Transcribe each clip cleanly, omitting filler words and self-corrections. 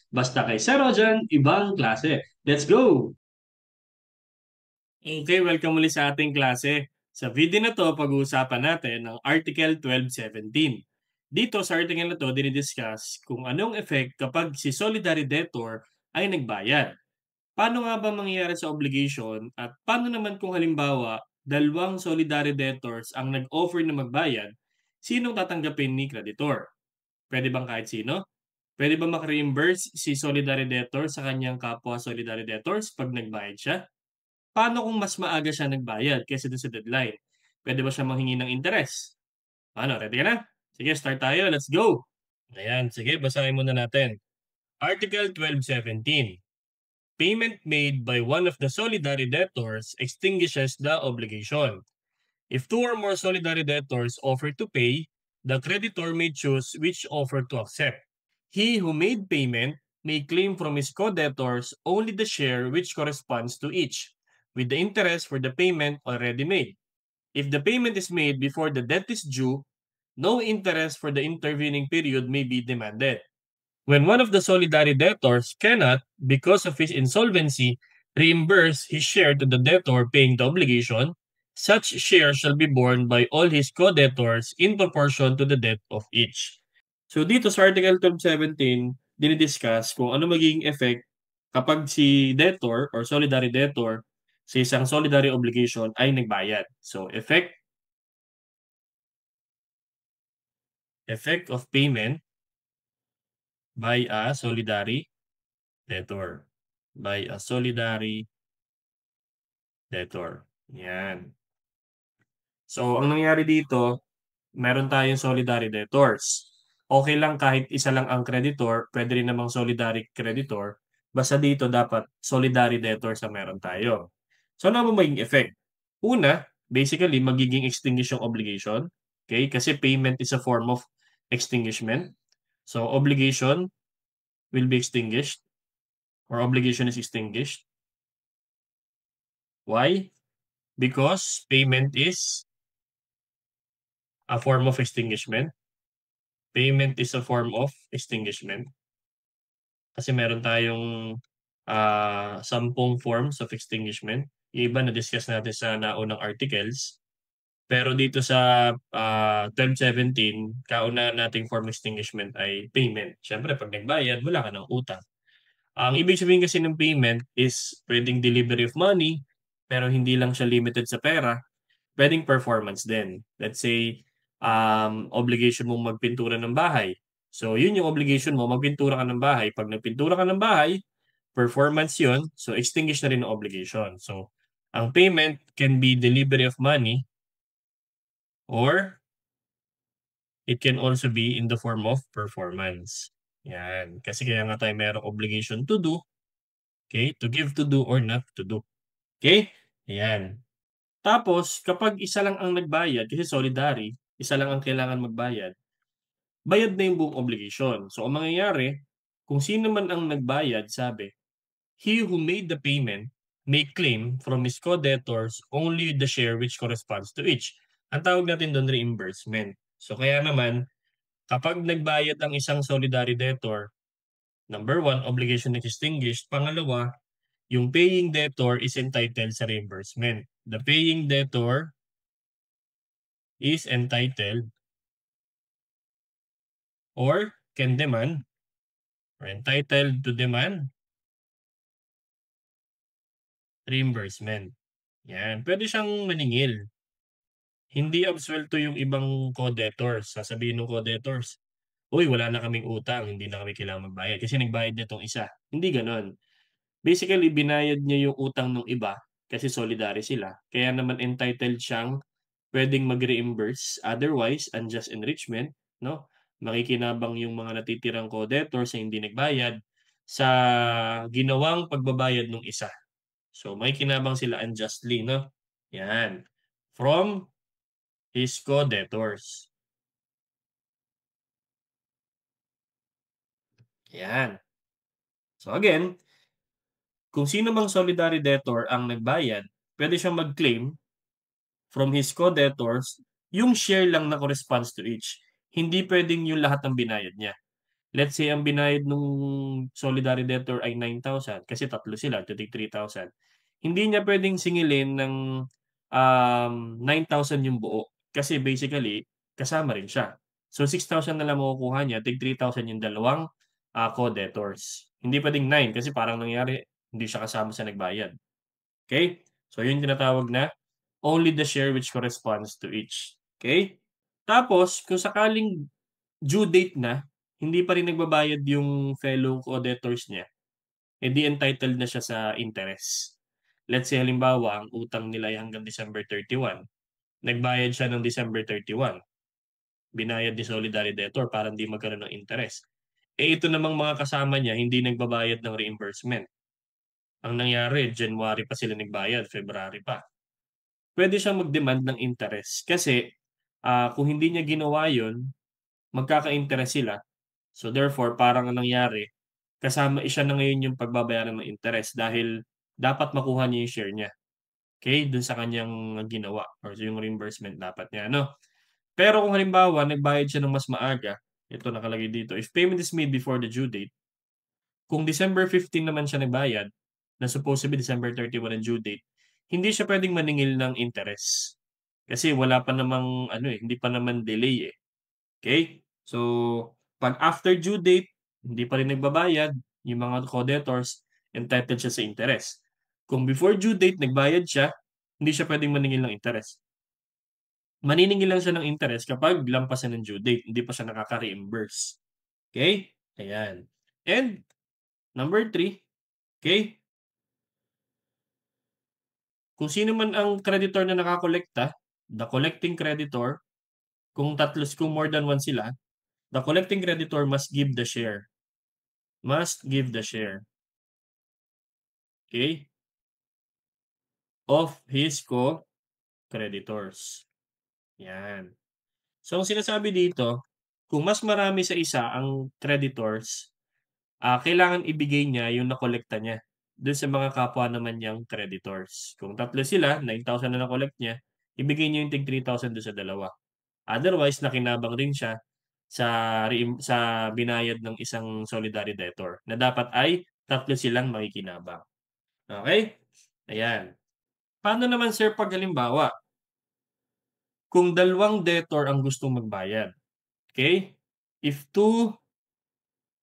Basta kay Sir Rojan, ibang klase. Let's go! Okay, welcome muli sa ating klase. Sa video na to, pag-uusapan natin ang Article 1217. Dito sa article na to, dinidiscuss kung anong effect kapag si solidary debtor ay nagbayad. Paano nga ba mangyayari sa obligation at paano naman kung halimbawa dalawang solidary debtors ang nag-offer na magbayad, sinong tatanggapin ni creditor? Pwede bang kahit sino? Pwede ba maka-reimburse si solidary debtor sa kanyang kapwa solidary debtors pag nagbayad siya? Paano kung mas maaga siya nagbayad kaysa dun sa deadline? Pwede ba siya manghingi ng interest? Ano, ready ka na? Sige, start tayo. Let's go! Ayan, sige, basahin muna natin. Article 1217. Payment made by one of the solidary debtors extinguishes the obligation. If two or more solidary debtors offer to pay, the creditor may choose which offer to accept. He who made payment may claim from his co-debtors only the share which corresponds to each, with the interest for the payment already made. If the payment is made before the debt is due, no interest for the intervening period may be demanded. When one of the solidary debtors cannot, because of his insolvency, reimburse his share to the debtor paying the obligation, such share shall be borne by all his co-debtors in proportion to the debt of each. So dito sa Article 1217, dinidiscuss kung ano magiging effect kapag si debtor or solidary debtor sa isang solidary obligation ay nagbayad. So effect of payment by a solidary debtor. By a solidary debtor. Yan. So, ang nangyari dito, meron tayong solidary debtors. Okay lang kahit isa lang ang creditor, pwede rin namang solidary creditor. Basta dito dapat solidary debtors ang meron tayo. So, ano ba magiging effect? Una, basically, magiging extinguish yung obligation. Okay? Kasi payment is a form of extinguishment. So, obligation will be extinguished or obligation is extinguished. Why? Because payment is a form of extinguishment. Payment is a form of extinguishment. Kasi meron tayong 10 forms of extinguishment. Yung iba na-discuss natin sa naunang articles. Pero dito sa 1217, kauna nating form of extinguishment ay payment. Siyempre, pag nagbayad, wala ka ng utang. Ang ibig sabihin kasi ng payment is pwedeng delivery of money, pero hindi lang siya limited sa pera. Pwedeng performance din. Let's say, obligation mong magpintura ng bahay. So, yun yung obligation mo, magpintura ka ng bahay. Pag nagpintura ka ng bahay, performance yun, so extinguish na rin ang obligation. So, ang payment can be delivery of money or it can also be in the form of performance. Yan. Kasi kaya nga tayo mayroong obligation to do, okay, to give to do or not to do. Okay? Yan. Tapos, kapag isa lang ang nagbayad, kasi solidary, isa lang ang kailangan magbayad, bayad na yung buong obligation. So, ang mangyayari, kung sino man ang nagbayad, sabi, he who made the payment may claim from his co-debtors only the share which corresponds to each. Ang tawag natin doon, reimbursement. So, kaya naman, kapag nagbayad ang isang solidary debtor, number one, obligation is extinguished. Pangalawa, yung paying debtor is entitled sa reimbursement. The paying debtor is entitled or can demand or entitled to demand reimbursement. Yan. Pwede siyang maningil. Hindi absuelto yung ibang co-debtors. Sasabihin ng co-debtors, uy, wala na kaming utang, hindi na kami kailangan magbayad kasi nagbayad na itong isa. Hindi ganon. Basically, binayad niya yung utang ng iba kasi solidary sila. Kaya naman entitled siyang pwedeng mag-reimburse. Otherwise, unjust enrichment, no? Makikinabang yung mga natitirang co-debtors na hindi nagbayad sa ginawang pagbabayad ng isa. So, makikinabang sila unjustly, no? Yan. From his co-debtors. Yan. So, again, kung sino mang solidary debtor ang nagbayad, pwede siyang mag-claim from his co-debtors yung share lang na corresponds to each. Hindi pwedeng yung lahat ng binayad niya. Let's say ang binayad nung solidarity debtor ay 9,000 kasi tatlo sila, to take 3,000. Hindi niya puwedeng singilin ng, 9,000 yung buo kasi basically kasama rin siya. So 6,000 na lang makukuha niya, tig 3,000 yung dalawang, co-debtors. Hindi puwedeng 9 kasi parang nangyari hindi siya kasama sa nagbayad, okey? So yun yung tinatawag na only the share which corresponds to each, okey? Tapos kung sakaling due date na, hindi pa rin nagbabayad yung fellow co-debtors niya, eh, di entitled na siya sa interest. Let's say halimbawa ang utang nila ay hanggang December 31, nagbayad siya ng December 31, binayad ni solidarity debtor para hindi magkaroon ng interest. Eh, ito namang mga kasama niya hindi nagbabayad ng reimbursement. Ang nangyari January pa sila nagbayad, February pa. Puwede siyang mag-demand ng interest kasi, kung hindi niya ginawa yun, magkaka-interest sila. So therefore, parang ang nangyari, kasama siya na ngayon yung pagbabayaran ng interest dahil dapat makuha niya yung share niya, okey, dun sa kaniyang ginawa or yung reimbursement dapat niya, ano. Pero kung halimbawa nagbayad siya ng mas maaga, ito nakalagay dito, if payment is made before the due date, kung December 15 naman siya nagbayad, na supposed to be December 31 ang due date, hindi siya puwedeng maningil ng interest. Kasi wala pa namang ano, eh, hindi pa naman delay, eh. Okay. So, 'pag after due date, hindi pa rin nagbabayad yung mga co-debtors, entitled siya sa interest. Kung before due date nagbayad siya, hindi siya puwedeng maningil ng interest. Maniningil lang siya ng interest kapag lampasan ng due date, hindi pa siya nakaka-reimburse. Okay. Ayan. And number 3, okay, kung sino man ang creditor na nakakolekta, the collecting creditor, kung more than 1 sila, the collecting creditor must give the share, okay, of his co-creditors, 'yan. So, ang sinasabi dito, kung mas marami sa isa ang creditors, kailangan ibigay niya yung nakolekta niya dun sa mga kapwa naman niyang creditors. Kung tatlo sila, 9,000 na na-collect niya, ibigay niya yung tig 3,000 dun sa dalawa. Otherwise, nakinabang rin siya sa binayad ng isang solidarity debtor na dapat ay tatlo silang makikinabang, okey? Ayan. Paano naman sir 'pag halimbawa, kung dalawang debtor ang gustong magbayad, okay? If two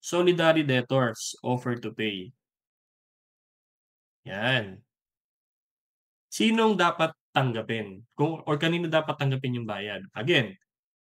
solidary debtors offer to pay, 'yan. Sinong dapat tanggapin or kanino dapat tanggapin yung bayad? Again,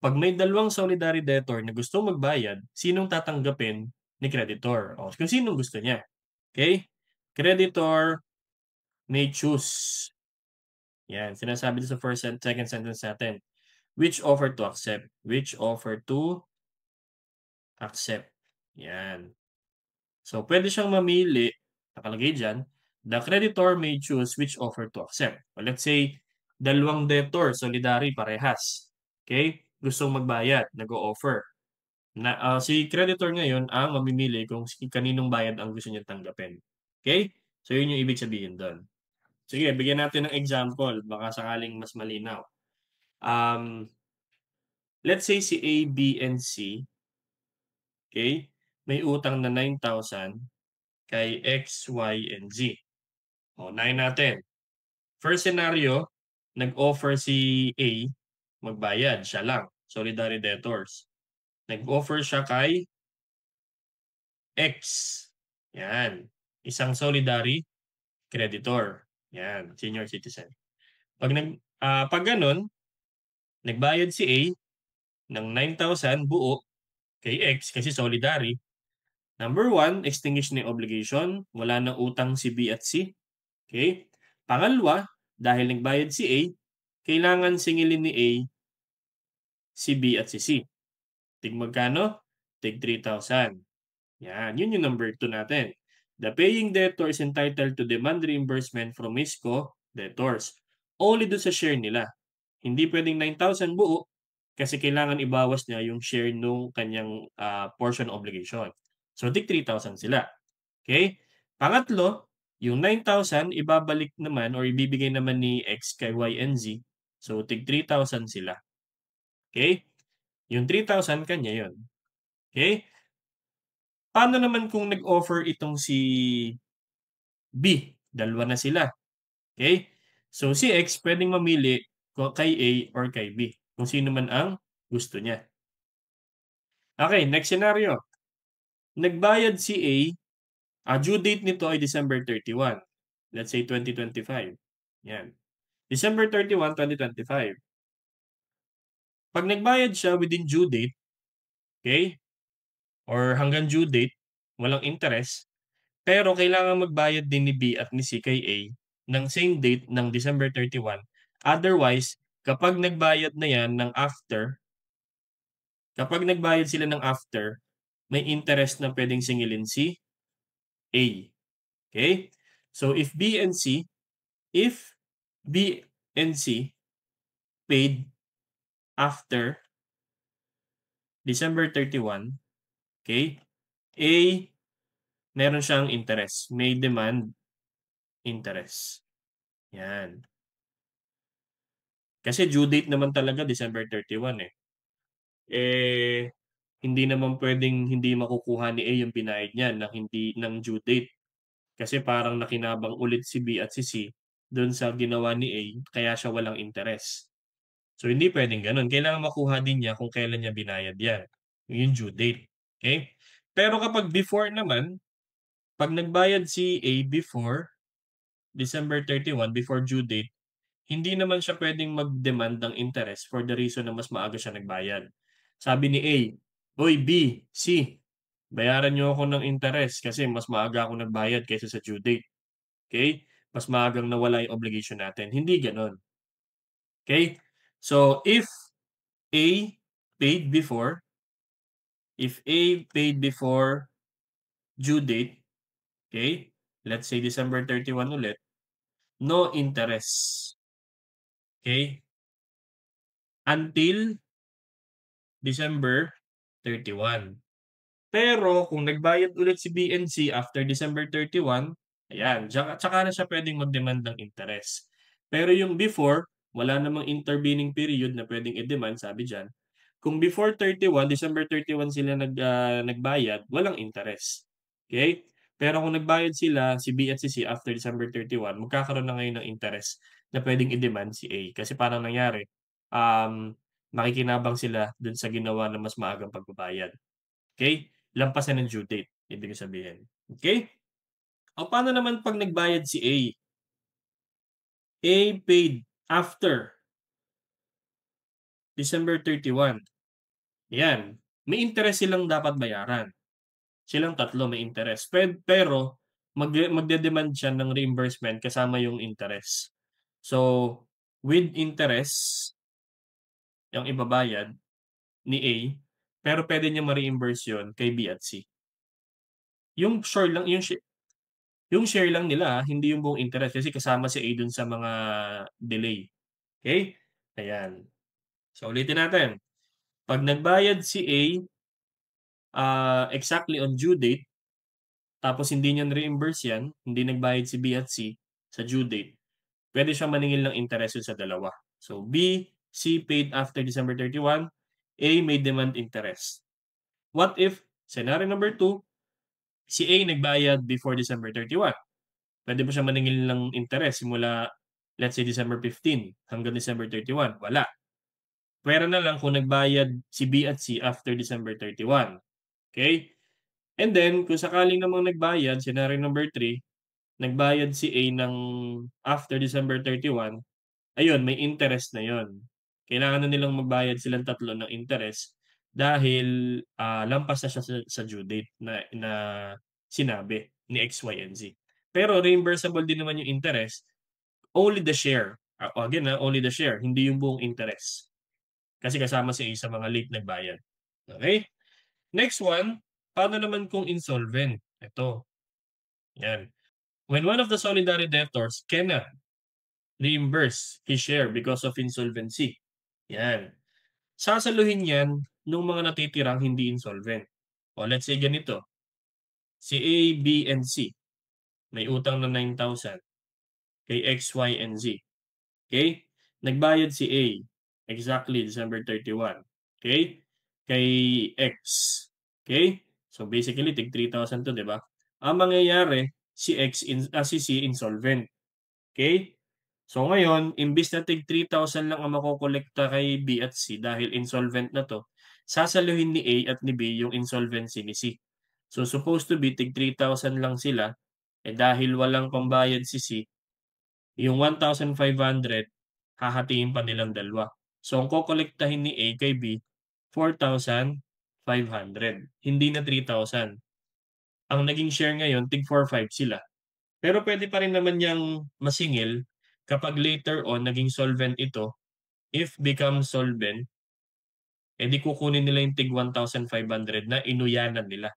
'pag may dalawang solidary debtor na gustong magbayad, sinong tatanggapin ni creditor? O kung sinong gusto niya, okay? Creditor may choose, 'yan sinasabi dun sa first and second sentence natin. Which offer to accept, 'yan. So, puwede siyang mamili, nakalagay diyan, the creditor may choose which offer to accept. O let's say, dalawang debtor, solidary, parehas, okay, gustong magbayad, nag-o-offer. Si creditor ngayon ang mamimili kung kaninong bayad ang gusto niyang tanggapin, okay. So, yun yung ibig sabihin dun. Sige, bigyan natin ng example, baka sakaling mas malinaw. Um, let's say si A, B, and C, okay, may utang na 9,000 kay X, Y, and Z. O, unahin natin. First scenario, nag-offer si A magbayad, siya lang, solidary debtors. Nag-offer siya kay X, 'yan, isang solidary creditor, 'yan, senior citizen. 'Pag gano'n, nagbayad si A ng 9,000 buo kay X kasi solidary. Number 1, extinguish na yung obligation, wala ng utang si B at C. Okay. Pangalawa, dahil nagbayad si A, kailangan singilin ni A si B at si C. Tig magkano? Tig 3,000. Yan, yun yung number 2 natin. The paying debtor is entitled to demand reimbursement from his co-debtors. Only do sa share nila. Hindi pwedeng 9,000 buo kasi kailangan ibawas niya yung share nung kanyang portion obligation. So, tig 3,000 sila. Okay? Pangatlo, yung 9,000 ibabalik naman or ibibigay naman ni X kay Y and Z. So, tig 3,000 sila. Okay? Yung 3,000 kanya yun. Okay? Paano naman kung nag-offer itong si B? Dalawa na sila. Okay? So, si X pwedeng mamili kay A or kay B. Kung sino man ang gusto niya. Okay, next scenario. Nagbayad si A, due date nito ay December 31. Let's say 2025. Yan. December 31, 2025. Pag nagbayad siya within due date, okay, or hanggang due date, walang interest, pero kailangan magbayad din ni B at ni C kay A ng same date ng December 31. Otherwise, kapag nagbayad na yan ng after, kapag nagbayad sila ng after, may interest na pwedeng singilin si A. Okay? So, if B and C paid after December 31, okay, A, meron siyang interest. May demand interest. Yan. Kasi due date naman talaga December 31 eh. Hindi naman pwedeng hindi makukuha ni A yung binayad niya ng due date. Kasi parang nakinabang ulit si B at si C doon sa ginawa ni A, kaya siya walang interest. So, hindi pwedeng ganun. Kailangan makuha din niya kung kailan niya binayad yan. Yung due date. Okay? Pero kapag before naman, pag nagbayad si A before December 31, before due date, hindi naman siya pwedeng mag-demand ng interest for the reason na mas maaga siya nagbayad. Sabi ni A, "Hoy B, C, bayaran niyo ako ng interest kasi mas maaga ako nagbayad kaysa sa due date." Okay? Mas maagang nawala yung obligation natin. Hindi gano'n. Okay? So, A paid before, if A paid before due date, okay, let's say December 31 ulit, no interest. Okay? Until December 31. Pero kung nagbayad ulit si B and C after December 31, ayan, tsaka na siya pwedeng mag-demand ng interest. Pero yung before, wala namang intervening period na pwedeng i-demand, sabi diyan. Kung before 31, December 31 sila nagbayad, walang interest. Okay? Pero kung nagbayad sila, si B at si C after December 31, magkakaroon na ngayon ng interest na pwedeng i-demand si A. Kasi parang nangyari, makikinabang sila dun sa ginawa ng mas maagang pagbabayad. Okay? Lampasan ng due date, ibig sabihin. Okay? O paano naman pag nagbayad si A? A paid after December 31. Yan. May interest silang dapat bayaran. Silang tatlo may interest. Pero magde-demand siya ng reimbursement kasama yung interest. So, with interest, yung ibabayad ni A, pero pwede niya ma-reimburse yun kay B at C. Yung share lang, yung share lang nila, hindi yung buong interest kasi kasama si A dun sa mga delay. Okay? Ayan. So, ulitin natin. Pag nagbayad si A exactly on due date, tapos hindi niya reimburse yan, hindi nagbayad si B at C sa due date, pwede siyang maningil ng interest yun sa dalawa. So, B, C paid after December 31, A may demand interest. What if, scenario number 2, si A nagbayad before December 31? Pwede mo siya maningil ng interest simula, let's say, December 15 hanggang December 31. Wala. Pwera na lang kung nagbayad si B at C after December 31. Okay? And then, kung sakaling namang nagbayad, scenario number 3, nagbayad si A ng after December 31, ayun, may interest na yon. Kailangan na nilang magbayad silang tatlo ng interest dahil lampas na siya sa due date na sinabi ni X, Y, and Z. Pero reimbursable din naman yung interest, only the share. Again, only the share, hindi yung buong interest. Kasi kasama si A sa mga late nagbayad. Okay? Next one, paano naman kung insolvent? Ito. Yan. When one of the solidary debtors cannot reimburse his share because of insolvency. Yan. Sasaluhin yan nung mga natitirang hindi insolvent. O let's say ganito. Si A, B, and C. May utang na 9,000 kay X, Y, and Z. Okay? Nagbayad si A exactly December 31. Okay? Kay X. Okay? So So, basically tig 3,000 'to, 'di ba? Ang mangyayari si C insolvent, okey? So, ngayon imbes na tig 3,000 lang ang makokolekta kay B at C dahil insolvent na 'to, sasaluhin ni A at ni B yung insolvency ni C. So, supposed to be tig 3,000 lang sila, eh, dahil walang pambayad si C, yung 1,500 hahatiin pa nilang dalawa. So, ang kokolektahin ni A kay B, 4,500, hindi na 3,000. Ang naging share ngayon tig 4,500 sila. Pero puwede pa rin naman niyang masingil kapag later on naging solvent ito. If become solvent, eh, di kukunin nila yung tig 1,500 na inuyanan nila,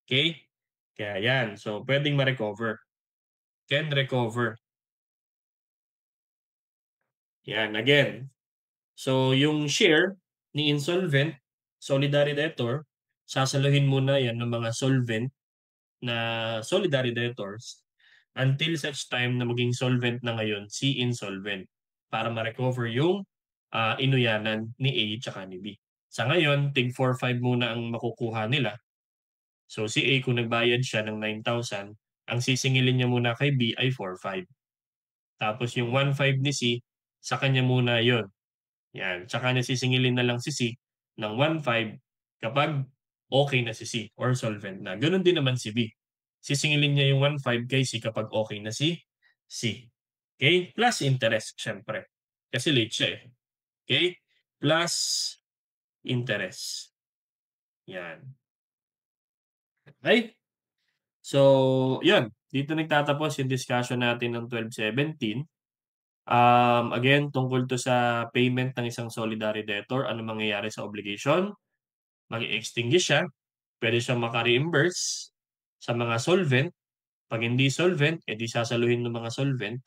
okey? Kaya yan, so puwedeng ma-recover, can recover, yan again. So, yung share ni insolvent, solidary debtor, sasaluhin muna yan ng mga solvent na solidary debtors until such time na maging solvent na ngayon si insolvent para ma-recover yung, inuyanan ni A tsaka ni B. Sa ngayon, tig 4,500 muna ang makukuha nila. So, si A kung nagbayad siya ng 9,000, ang sisingilin niya muna kay B ay 4,500. Tapos yung 1,500 ni C, sa kanya muna yon. Yan, tsaka niya sisingilin na lang si C ng 1,500 kapag okey na si C or solvent na. Gano'n din naman si B. Sisingilin niya yung 1,500 kay C kapag okey na si C. Okey? Plus interest siyempre, kasi late siya, eh. Okey? Plus interest, 'yan. Okey? So, 'yun, dito nagtatapos yung discussion natin ng 1217. Again, tungkol 'to sa payment ng isang solidary debtor, anong mangyayari sa obligation? Mag-e-extinguish siya, puwede siyang maka-reimburse sa mga solvent, 'pag hindi solvent, eh, di sasaluhin ng mga solvent.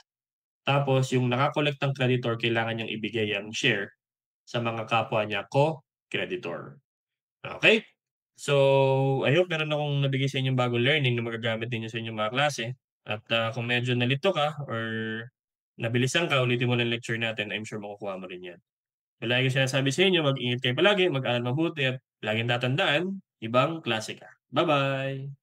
Tapos yung nakakolektang creditor kailangan niyang ibigay ang share sa mga kapwa niya co-creditor, okey? So, I hope meron akong nabigay sa inyong bagong learning na magagamit ninyo sa inyong mga klase at, kung medyo nalito ka or nabilisan ka, ulitin mo lang lecture natin, I'm sure makukuha mo rin 'yan. So, lagi kong sinasabi sa inyo, mag-ingat kayo palagi, mag-aral mabuti at laging tatandaan, ibang klase ka. Ba-bye.